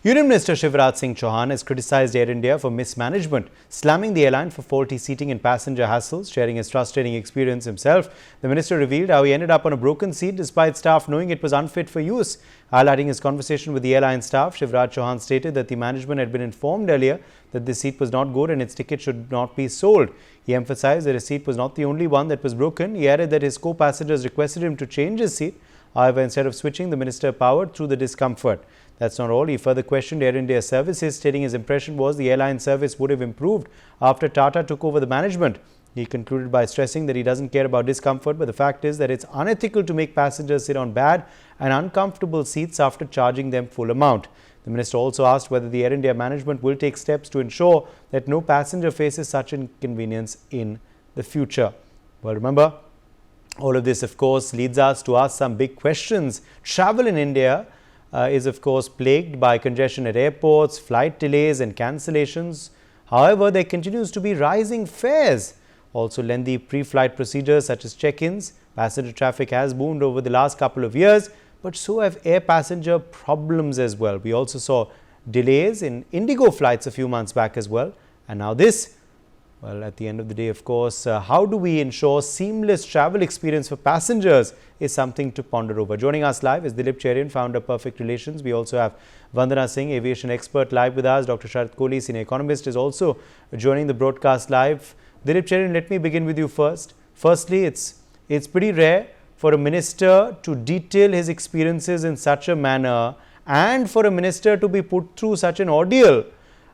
Union Minister Shivraj Singh Chouhan has criticised Air India for mismanagement, slamming the airline for faulty seating and passenger hassles. Sharing his frustrating experience himself, the minister revealed how he ended up on a broken seat despite staff knowing it was unfit for use. Highlighting his conversation with the airline staff, Shivraj Chouhan stated that the management had been informed earlier that the seat was not good and its ticket should not be sold. He emphasised that his seat was not the only one that was broken. He added that his co-passengers requested him to change his seat. However, instead of switching, the minister powered through the discomfort. That's not all. He further questioned Air India's services, stating his impression was the airline service would have improved after Tata took over the management. He concluded by stressing that he doesn't care about discomfort, but the fact is that it's unethical to make passengers sit on bad and uncomfortable seats after charging them full amount. The minister also asked whether the Air India management will take steps to ensure that no passenger faces such inconvenience in the future. Well, remember, all of this, of course, leads us to ask some big questions. Travel in India is, of course, plagued by congestion at airports, flight delays and cancellations. However, there continues to be rising fares. Also, lengthy pre-flight procedures such as check-ins. Passenger traffic has boomed over the last couple of years, but so have air passenger problems as well. We also saw delays in Indigo flights a few months back as well. And now this. Well, at the end of the day, of course, how do we ensure seamless travel experience for passengers is something to ponder over. Joining us live is Dilip Cherian, founder of Perfect Relations. We also have Vandana Singh, aviation expert, live with us. Dr. Sharat Kohli, senior economist, is also joining the broadcast live. Dilip Cherian, let me begin with you first. Firstly, it's pretty rare for a minister to detail his experiences in such a manner and for a minister to be put through such an ordeal.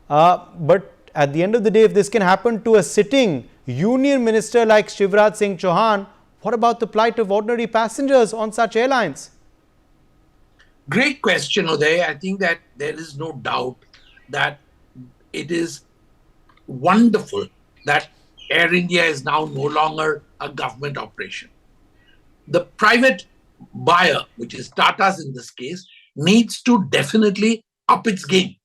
But at the end of the day, if this can happen to a sitting union minister like Shivraj Singh Chouhan, what about the plight of ordinary passengers on such airlines? Great question, Uday. I think that there is no doubt that it is wonderful that Air India is now no longer a government operation. The private buyer, which is Tata's in this case, needs to definitely up its game.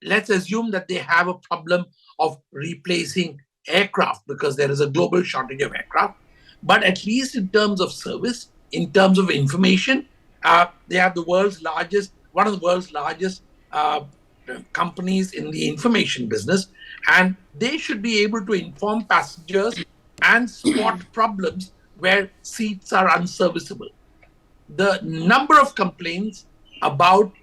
Let's assume that they have a problem of replacing aircraft because there is a global shortage of aircraft. But at least in terms of service, in terms of information, they are one of the world's largest companies in the information business, and they should be able to inform passengers and spot problems where seats are unserviceable. The number of complaints about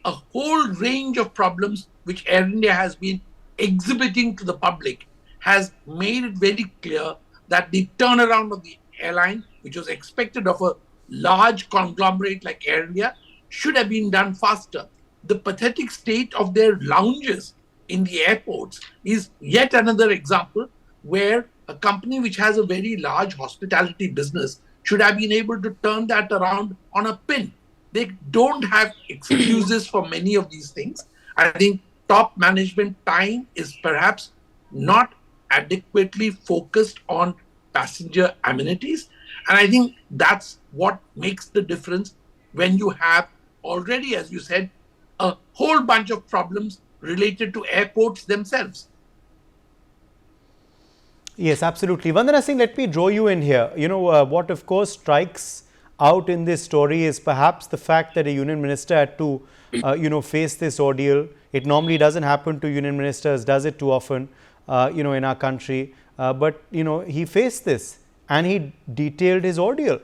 a whole range of problems which Air India has been exhibiting to the public has made it very clear that the turnaround of the airline, which was expected of a large conglomerate like Air India, should have been done faster. The pathetic state of their lounges in the airports is yet another example where a company which has a very large hospitality business should have been able to turn that around on a pin. They don't have excuses for many of these things. I think top management time is perhaps not adequately focused on passenger amenities. And I think that's what makes the difference when you have already, as you said, a whole bunch of problems related to airports themselves. Yes, absolutely. Vandana Singh, let me draw you in here. What of course strikes out in this story is perhaps the fact that a union minister had to, face this ordeal. It normally doesn't happen to union ministers, does it too often, in our country. But he faced this and he detailed his ordeal.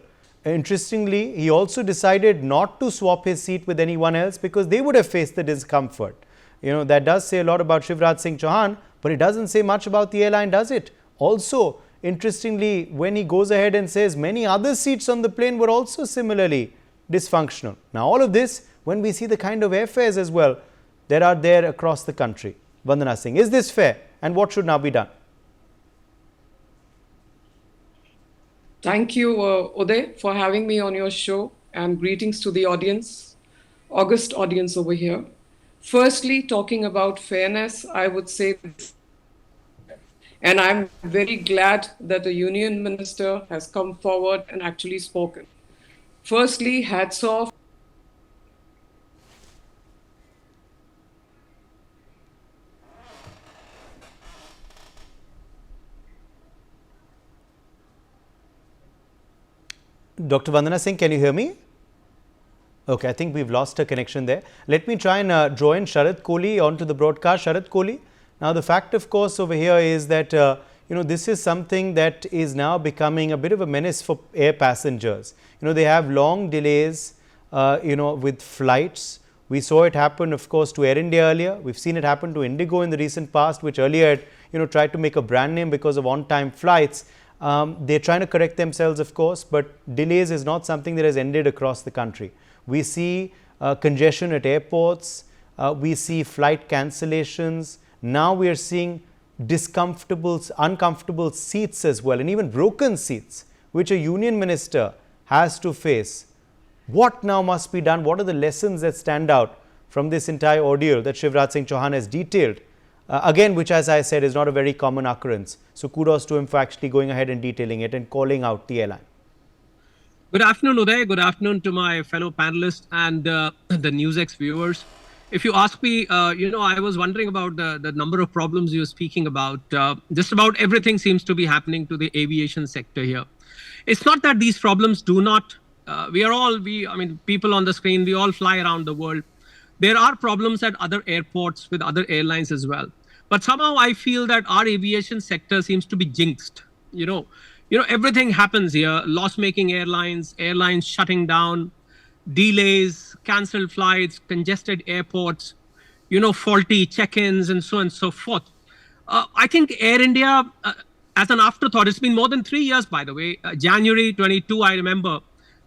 Interestingly, he also decided not to swap his seat with anyone else because they would have faced the discomfort. That does say a lot about Shivraj Singh Chouhan, but it doesn't say much about the airline, does it? Also, interestingly, when he goes ahead and says many other seats on the plane were also similarly dysfunctional. Now, all of this, when we see the kind of airfares as well that are there across the country. Vandana Singh, is this fair and what should now be done? Thank you, Uday, for having me on your show, and greetings to the audience, august audience over here. Firstly, talking about fairness, I would say this, and I'm very glad that the union minister has come forward and actually spoken. Firstly, hats off. Dr. Vandana Singh, can you hear me? Okay, I think we've lost a connection there. Let me try and draw in Sharad Kohli onto the broadcast. Sharad Kohli. Now, the fact, of course, over here is that, this is something that is now becoming a bit of a menace for air passengers. They have long delays, with flights. We saw it happen, of course, to Air India earlier. We've seen it happen to Indigo in the recent past, which earlier had, tried to make a brand name because of on-time flights. They're trying to correct themselves, of course, but delays is not something that has ended across the country. We see congestion at airports. We see flight cancellations. Now we are seeing uncomfortable seats as well, and even broken seats, which a union minister has to face. What now must be done? What are the lessons that stand out from this entire ordeal that Shivraj Singh Chouhan has detailed? Again, which, as I said, is not a very common occurrence. So kudos to him for actually going ahead and detailing it and calling out the airline. Good afternoon, Uday. Good afternoon to my fellow panelists and the NewsX viewers. If you ask me, I was wondering about the number of problems you're speaking about. Just about everything seems to be happening to the aviation sector here. It's not that these problems do not, people on the screen, we all fly around the world. There are problems at other airports with other airlines as well. But somehow I feel that our aviation sector seems to be jinxed. Everything happens here. Loss-making airlines shutting down, delays, cancelled flights, congested airports, faulty check-ins and so on and so forth. I think Air India, as an afterthought, it's been more than 3 years, by the way. January 22, I remember,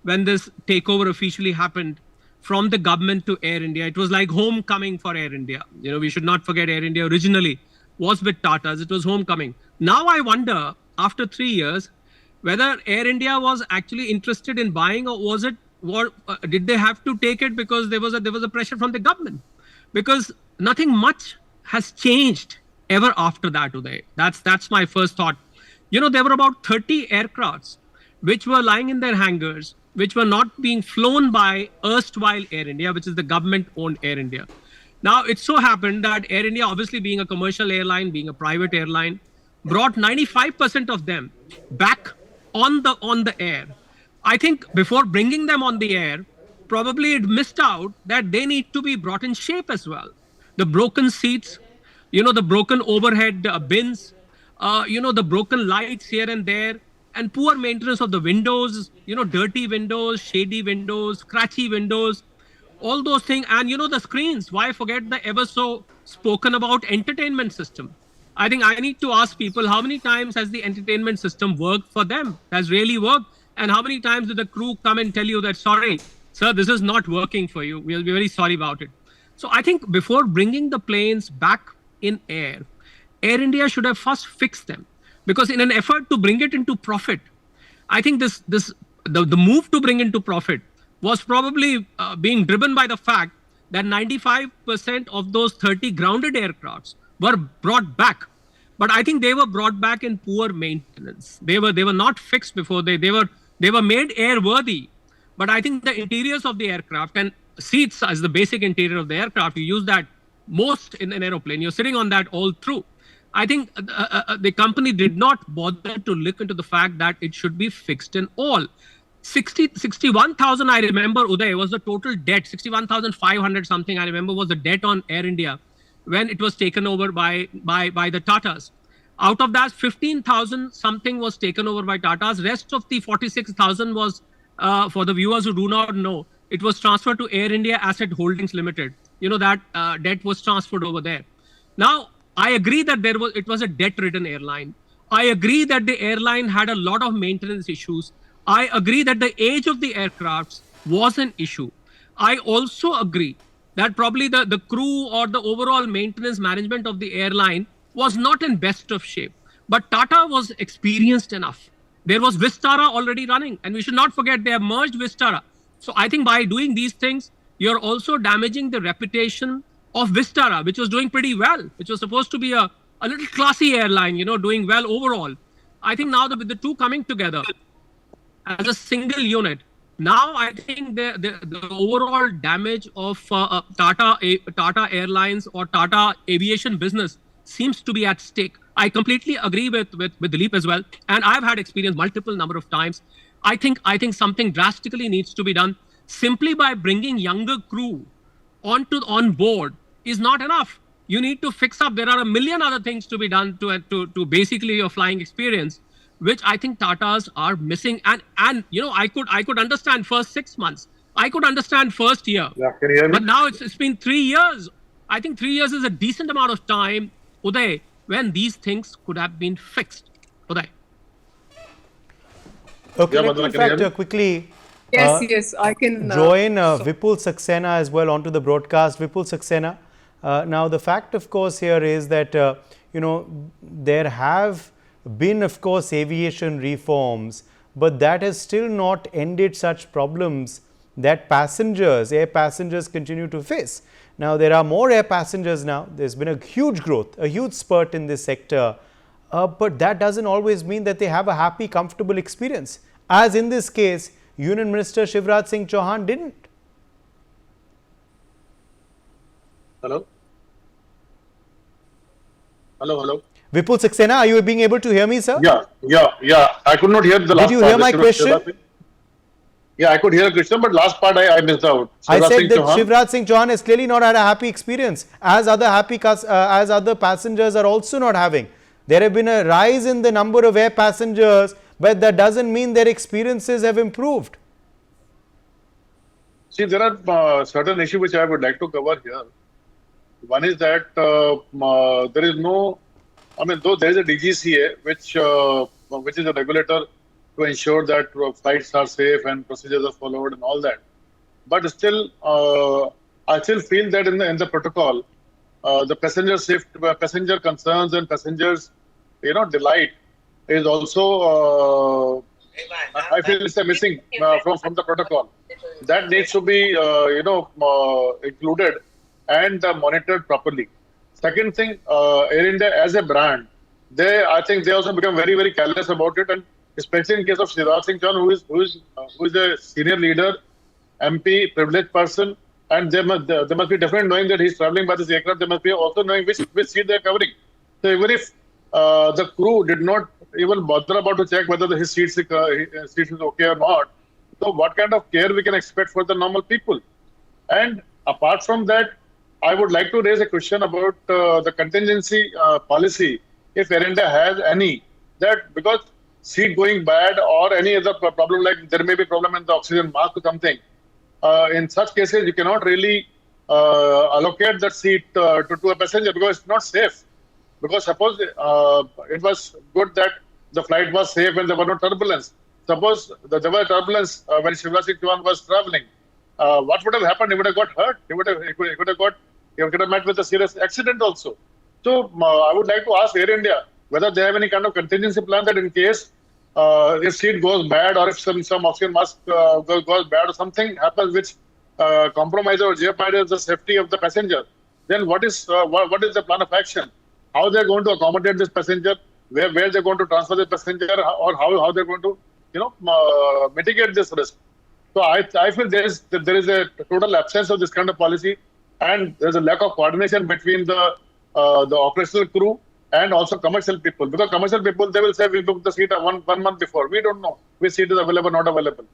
when this takeover officially happened from the government to Air India. It was like homecoming for Air India. We should not forget Air India originally was with Tata's. It was homecoming. Now I wonder, after 3 years, whether Air India was actually interested in buying, or did they have to take it because there was a pressure from the government? Because nothing much has changed ever after that, Uday. That's my first thought. There were about 30 aircrafts which were lying in their hangars, which were not being flown by erstwhile Air India, which is the government-owned Air India. Now, it so happened that Air India, obviously being a commercial airline, being a private airline, brought 95% of them back on the air. I think before bringing them on the air, probably it missed out that they need to be brought in shape as well. The broken seats, the broken overhead bins, the broken lights here and there, and poor maintenance of the windows, dirty windows, shady windows, scratchy windows, all those things. And, the screens, why forget the ever so spoken about entertainment system? I think I need to ask people, how many times has the entertainment system worked for them? Has really worked? And how many times did the crew come and tell you that, sorry, sir, this is not working for you. We'll be very sorry about it. So I think before bringing the planes back in Air India should have first fixed them. Because in an effort to bring it into profit, I think the move to bring into profit was probably being driven by the fact that 95% of those 30 grounded aircrafts were brought back. But I think they were brought back in poor maintenance. They were not fixed before they were made airworthy. But I think the interiors of the aircraft and seats as the basic interior of the aircraft, you use that most in an aeroplane. You're sitting on that all through. I think the company did not bother to look into the fact that it should be fixed in all. 61,000, I remember, Uday, was the total debt. 61,500 something, I remember, was the debt on Air India when it was taken over by the Tatas. Out of that, 15,000 something was taken over by Tatas. Rest of the 46,000 was, for the viewers who do not know, it was transferred to Air India Asset Holdings Limited. That debt was transferred over there. Now, I agree that it was a debt-ridden airline. I agree that the airline had a lot of maintenance issues. I agree that the age of the aircrafts was an issue. I also agree that probably the crew or the overall maintenance management of the airline was not in best of shape. But Tata was experienced enough. There was Vistara already running, and we should not forget they have merged Vistara. So I think by doing these things, you're also damaging the reputation of Vistara, which was doing pretty well, which was supposed to be a little classy airline, doing well overall. I think now with the two coming together as a single unit, now I think the overall damage of Tata Airlines or Tata Aviation business seems to be at stake. I completely agree with Dilip as well, and I've had experience multiple number of times. I think something drastically needs to be done. simply by bringing younger crew on board is not enough. You need to fix up. There are a million other things to be done to basically your flying experience, which I think Tatas are missing. And I could understand first 6 months. I could understand first year. Yeah, can you hear me? But now it's been 3 years. I think 3 years is a decent amount of time, Uday, when these things could have been fixed. Uday. Okay, Yeah, let me Vandana, in can you hear fact me? quickly Yes, I can join Vipul Saxena as well onto the broadcast. Vipul Saxena, now the fact of course here is that there have been of course aviation reforms, but that has still not ended such problems that air passengers continue to face. Now there are more air passengers now. There's been a huge growth, a huge spurt in this sector, but that doesn't always mean that they have a happy, comfortable experience. As in this case, Union Minister Shivraj Singh Chouhan didn't. Hello? Hello? Vipul Saxena, are you being able to hear me, sir? Yeah. I could not hear the last part. Did you hear my question? Yeah, I could hear the question, but last part I missed out. I Shivraj said Singh that Chouhan? Shivraj Singh Chouhan has clearly not had a happy experience, as other passengers are also not having. There have been a rise in the number of air passengers, but that doesn't mean their experiences have improved. See, there are certain issues which I would like to cover here. One is that there is no, though there is a DGCA which is a regulator to ensure that flights are safe and procedures are followed and all that. But still, I still feel that in the protocol, the passenger concerns and passengers, delight is also, I feel it's a missing from the protocol. That needs to be, included and monitored properly. Second thing, Air India as a brand, I think they also become very, very careless about it, and especially in case of Shivraj Singh Chouhan, who is a senior leader, MP, privileged person, and they must be definitely knowing that he's traveling by this aircraft. They must be also knowing which seat they're covering. So even if the crew did not even bother about to check whether his seat is okay or not, so what kind of care we can expect for the normal people? And apart from that, I would like to raise a question about the contingency policy, if Air India has any, that because seat going bad or any other problem, like there may be problem in the oxygen mask or something, in such cases you cannot really allocate that seat to a passenger because it's not safe. Because suppose it was good that the flight was safe and there was no turbulence. Suppose there was turbulence when Shivraj Singh Chouhan was traveling. What would have happened? He would have got hurt. He would have met with a serious accident also. So I would like to ask Air India whether they have any kind of contingency plan that in case if seat goes bad or if some oxygen mask goes bad or something happens which compromises or jeopardizes the safety of the passenger, then what is the plan of action? How they're going to accommodate this passenger? Where they're going to transfer the passenger, or how they're going to mitigate this risk? So I feel there is a total absence of this kind of policy, and there's a lack of coordination between the operational crew and also commercial people. Because commercial people, they will say we booked the seat one month before. We don't know which seat is available, not available.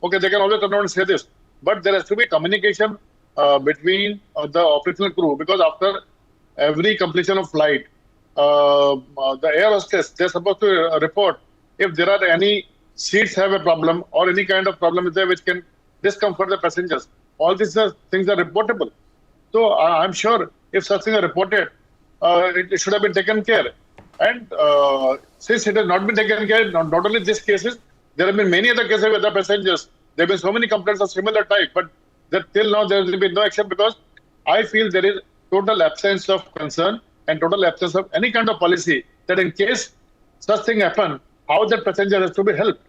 Okay, they can always turn around and say this, but there has to be communication between the operational crew, because after every completion of flight, the air hostess, they're supposed to report if there are any seats have a problem or any kind of problem is there which can discomfort the passengers. All these things are reportable. So I'm sure if such things are reported, it should have been taken care. And since it has not been taken care, not only these cases, there have been many other cases with the passengers. There have been so many complaints of similar type, but till now there has been no action, because I feel there is total absence of concern and total absence of any kind of policy that in case such thing happen, how that passenger has to be helped.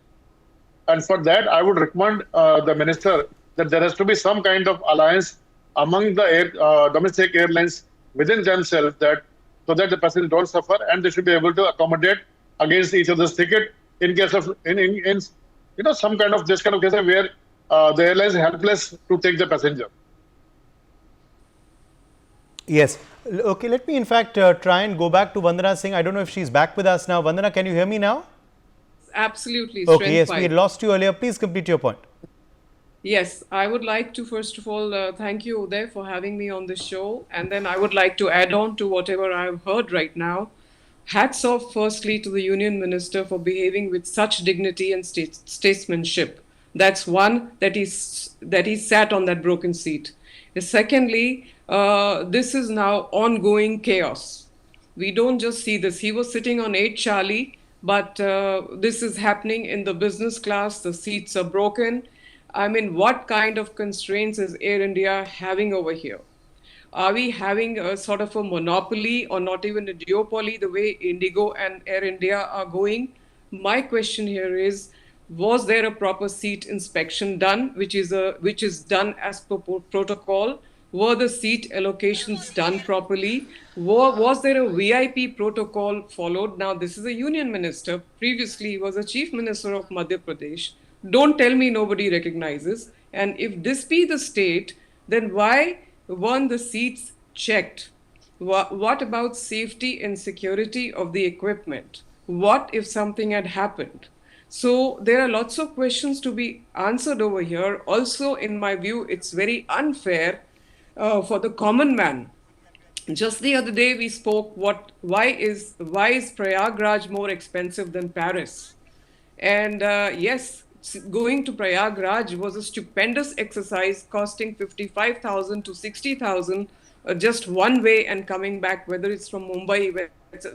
And for that, I would recommend the minister that there has to be some kind of alliance among the domestic airlines within themselves, so that the passengers don't suffer and they should be able to accommodate against each other's ticket in case of some kind of this kind of case where the airline is helpless to take the passenger. Yes. Okay, let me in fact try and go back to Vandana Singh. I don't know if she's back with us now. Vandana, can you hear me now? Absolutely. Okay, yes, we had lost you earlier. Please complete your point. Yes, I would like to first of all thank you, Uday, for having me on the show. And then I would like to add on to whatever I've heard right now. Hats off, firstly, to the Union Minister for behaving with such dignity and statesmanship. That's one, that he sat on that broken seat. Secondly, this is now ongoing chaos. We don't just see this. He was sitting on 8 Charlie, but this is happening in the business class. The seats are broken. I mean, what kind of constraints is Air India having over here? Are we having a sort of a monopoly or not even a duopoly the way Indigo and Air India are going? My question here is, was there a proper seat inspection done, which is done as per protocol? Were the seat allocations done properly? Was there a VIP protocol followed? Now, this is a union minister. Previously, he was a chief minister of Madhya Pradesh. Don't tell me nobody recognizes. And if this be the state, then why weren't the seats checked? What about safety and security of the equipment? What if something had happened? So there are lots of questions to be answered over here. Also, in my view, it's very unfair for the common man. Just the other day we spoke why is Prayagraj more expensive than Paris? And yes, going to Prayagraj was a stupendous exercise costing 55,000 to 60,000 just one way and coming back, whether it's from Mumbai,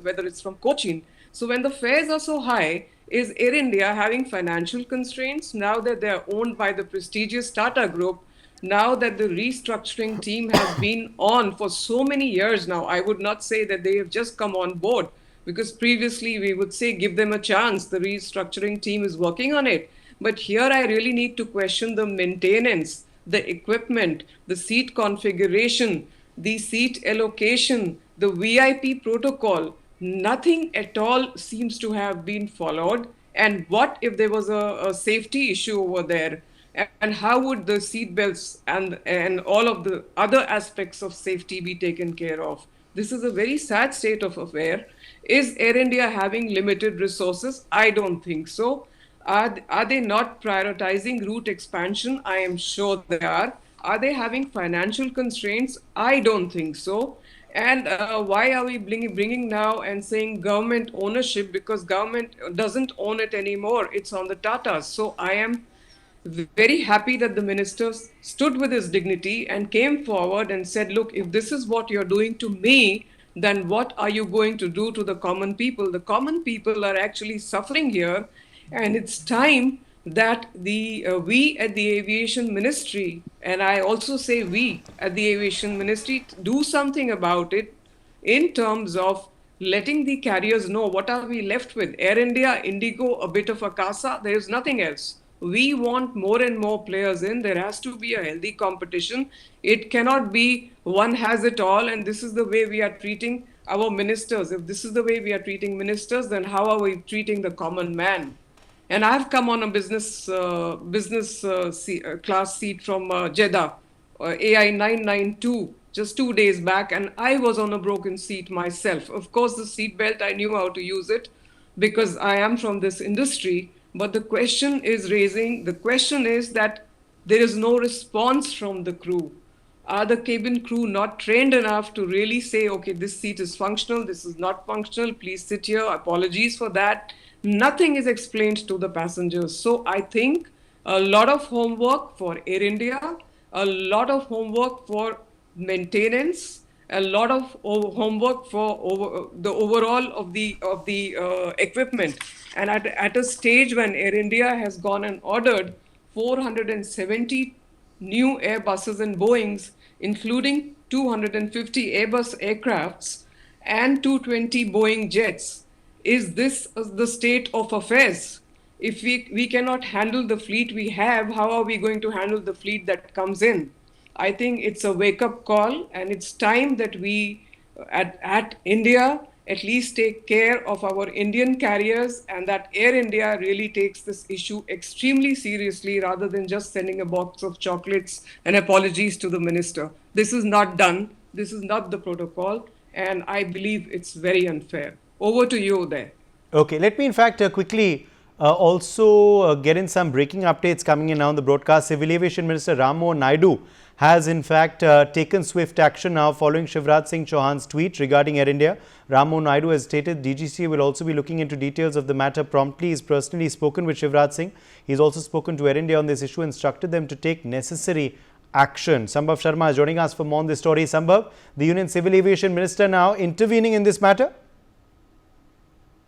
whether it's from Cochin. So when the fares are so high, is Air India having financial constraints now that they are owned by the prestigious Tata Group? Now that the restructuring team has been on for so many years now, I would not say that they have just come on board, because previously we would say give them a chance. The restructuring team is working on it. But here I really need to question the maintenance, the equipment, the seat configuration, the seat allocation, the VIP protocol. Nothing at all seems to have been followed. And what if there was a safety issue over there? And how would the seat belts and all of the other aspects of safety be taken care of? This is a very sad state of affair. Is Air India having limited resources? I don't think so. Are they not prioritizing route expansion? I am sure they are. Are they having financial constraints? I don't think so. And why are we bringing now and saying government ownership? Because government doesn't own it anymore. It's on the Tatas. So I am very happy that the minister stood with his dignity and came forward and said, look, if this is what you're doing to me, then what are you going to do to the common people? The common people are actually suffering here. And it's time that we at the Aviation Ministry, and I also say we at the Aviation Ministry, do something about it in terms of letting the carriers know what are we left with. Air India, Indigo, a bit of Akasa, there is nothing else. We want more and more players in. There has to be a healthy competition. It cannot be one has it all, and this is the way we are treating our ministers. If this is the way we are treating ministers, then how are we treating the common man? And I've come on a business class seat from Jeddah, AI 992, just 2 days back, and I was on a broken seat myself. Of course, the seat belt, I knew how to use it because I am from this industry. But the question is that there is no response from the crew. Are the cabin crew not trained enough to really say, okay, this seat is functional, this is not functional, please sit here, apologies for that. Nothing is explained to the passengers. So I think a lot of homework for Air India, a lot of homework for maintenance, a lot of homework for the overall of the equipment. And at a stage when Air India has gone and ordered 470 new Airbuses and Boeings, including 250 Airbus aircrafts and 220 Boeing jets. Is this the state of affairs? If we cannot handle the fleet we have, how are we going to handle the fleet that comes in? I think it's a wake-up call, and it's time that we, at India, at least take care of our Indian carriers, and that Air India really takes this issue extremely seriously rather than just sending a box of chocolates and apologies to the minister. This is not done. This is not the protocol, and I believe it's very unfair. Over to you there. Okay, let me in fact quickly Also, get in some breaking updates coming in now on the broadcast. Civil Aviation Minister Ram Mohan Naidu has in fact taken swift action now following Shivraj Singh Chouhan's tweet regarding Air India. Ram Mohan Naidu has stated DGCA will also be looking into details of the matter promptly. He's personally spoken with Shivraj Singh. He's also spoken to Air India on this issue, instructed them to take necessary action. Sambhav Sharma is joining us for more on this story. Sambhav, the Union Civil Aviation Minister now intervening in this matter?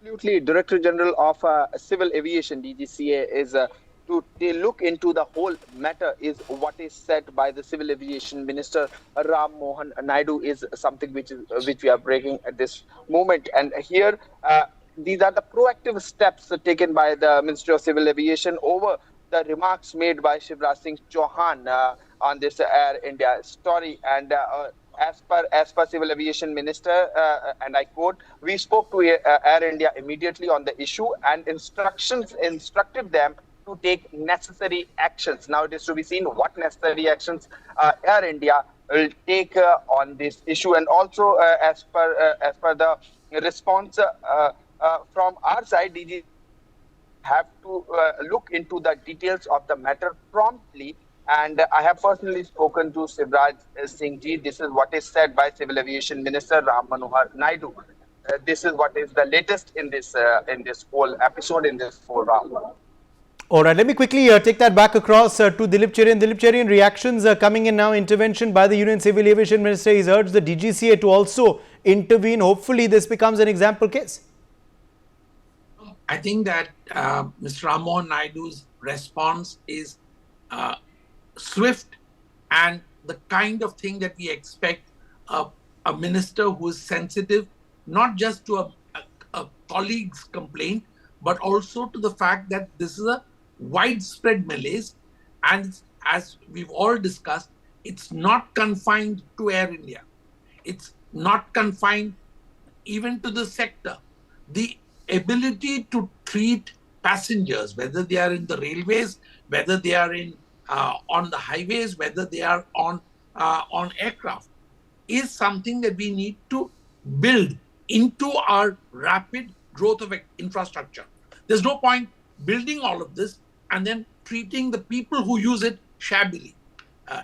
Absolutely. Director General of Civil Aviation, DGCA, is to look into the whole matter is what is said by the Civil Aviation Minister Ram Mohan Naidu is something which we are breaking at this moment. And here, these are the proactive steps taken by the Ministry of Civil Aviation over the remarks made by Shivraj Singh Chouhan on this Air India story. And as per Civil Aviation Minister, and I quote, we spoke to Air India immediately on the issue and instructed them to take necessary actions. Now it is to be seen what necessary actions Air India will take on this issue. And also, as per the response from our side, DG have to look into the details of the matter promptly. And I have personally spoken to Shivraj Singh Ji. This is what is said by Civil Aviation Minister Ram Manohar Naidu. This is what is the latest in this whole episode, in this whole round. All right, let me quickly take that back across to Dilip Cherian. Dilip Cherian, reactions coming in now. Intervention by the Union Civil Aviation Minister. He's urged the DGCA to also intervene. Hopefully, this becomes an example case. I think that Mr. Ram Mohan Naidu's response is swift and the kind of thing that we expect a minister who is sensitive, not just to a colleague's complaint, but also to the fact that this is a widespread malaise. And as we've all discussed, it's not confined to Air India. It's not confined even to the sector. The ability to treat passengers, whether they are in the railways, whether they are in on the highways, whether they are on aircraft, is something that we need to build into our rapid growth of infrastructure. There's no point building all of this and then treating the people who use it shabbily.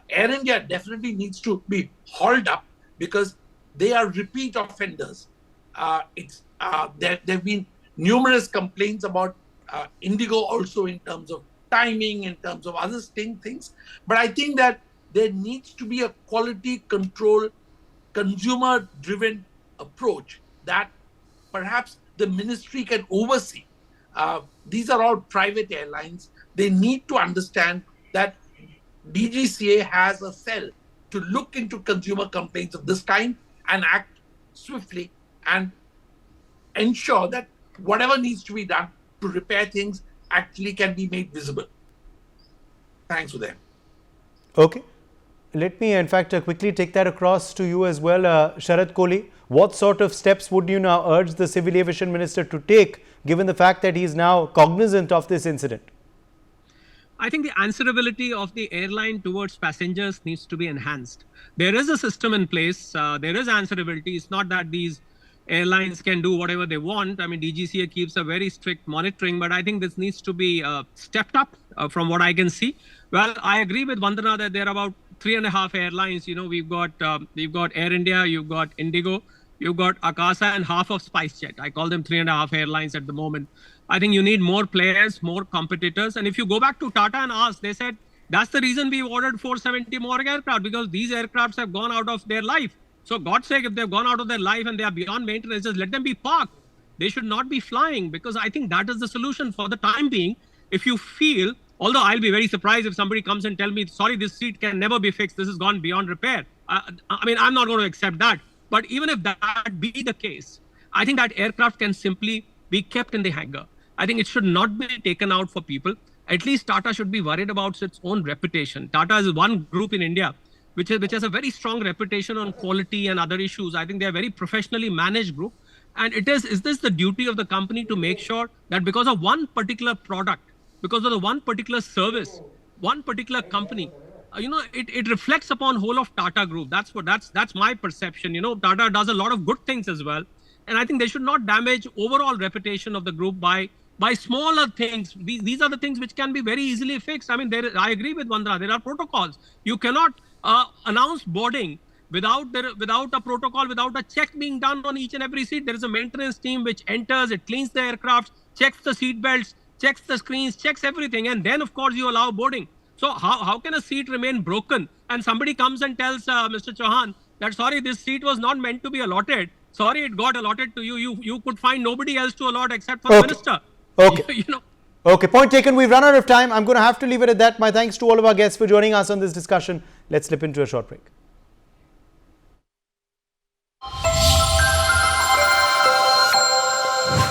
Air India definitely needs to be hauled up because they are repeat offenders. There have been numerous complaints about Indigo also in terms of timing, in terms of other things. But I think that there needs to be a quality control, consumer-driven approach that perhaps the ministry can oversee. These are all private airlines. They need to understand that DGCA has a cell to look into consumer complaints of this kind and act swiftly and ensure that whatever needs to be done to repair things actually can be made visible. Thanks for that. Okay. Let me, in fact, quickly take that across to you as well. Sharad Kohli, what sort of steps would you now urge the Civil Aviation Minister to take, given the fact that he is now cognizant of this incident? I think the answerability of the airline towards passengers needs to be enhanced. There is a system in place. There is answerability. It's not that these airlines can do whatever they want. I mean, DGCA keeps a very strict monitoring, but I think this needs to be stepped up from what I can see. Well, I agree with Vandana that there are about 3.5 airlines. You know, we've got Air India, you've got Indigo, you've got Akasa, and half of SpiceJet. I call them 3.5 airlines at the moment. I think you need more players, more competitors. And if you go back to Tata and ask, they said that's the reason we ordered 470 more aircraft, because these aircrafts have gone out of their life. So God's sake, if they've gone out of their life and they are beyond maintenance, just let them be parked. They should not be flying, because I think that is the solution for the time being. If you feel, although I'll be very surprised if somebody comes and tell me, sorry, this seat can never be fixed, this has gone beyond repair. I mean, I'm not going to accept that. But even if that be the case, I think that aircraft can simply be kept in the hangar. I think it should not be taken out for people. At least Tata should be worried about its own reputation. Tata is one group in India which has a very strong reputation on quality and other issues. I think they are a very professionally managed group. And is this the duty of the company to make sure that because of one particular product, because of the one particular service, one particular company, it reflects upon whole of Tata Group. That's my perception. Tata does a lot of good things as well. And I think they should not damage overall reputation of the group by by smaller things. These are the things which can be very easily fixed. I mean, I agree with Vandana. There are protocols. You cannot announce boarding without a protocol, without a check being done on each and every seat. There is a maintenance team which enters, it cleans the aircraft, checks the seat belts, checks the screens, checks everything, and then of course you allow boarding. So how can a seat remain broken and somebody comes and tells Mr. Chouhan that sorry, this seat was not meant to be allotted. Sorry, it got allotted to you. You could find nobody else to allot except for the minister. Okay. You know. Okay, point taken. We've run out of time. I'm going to have to leave it at that. My thanks to all of our guests for joining us on this discussion. Let's slip into a short break.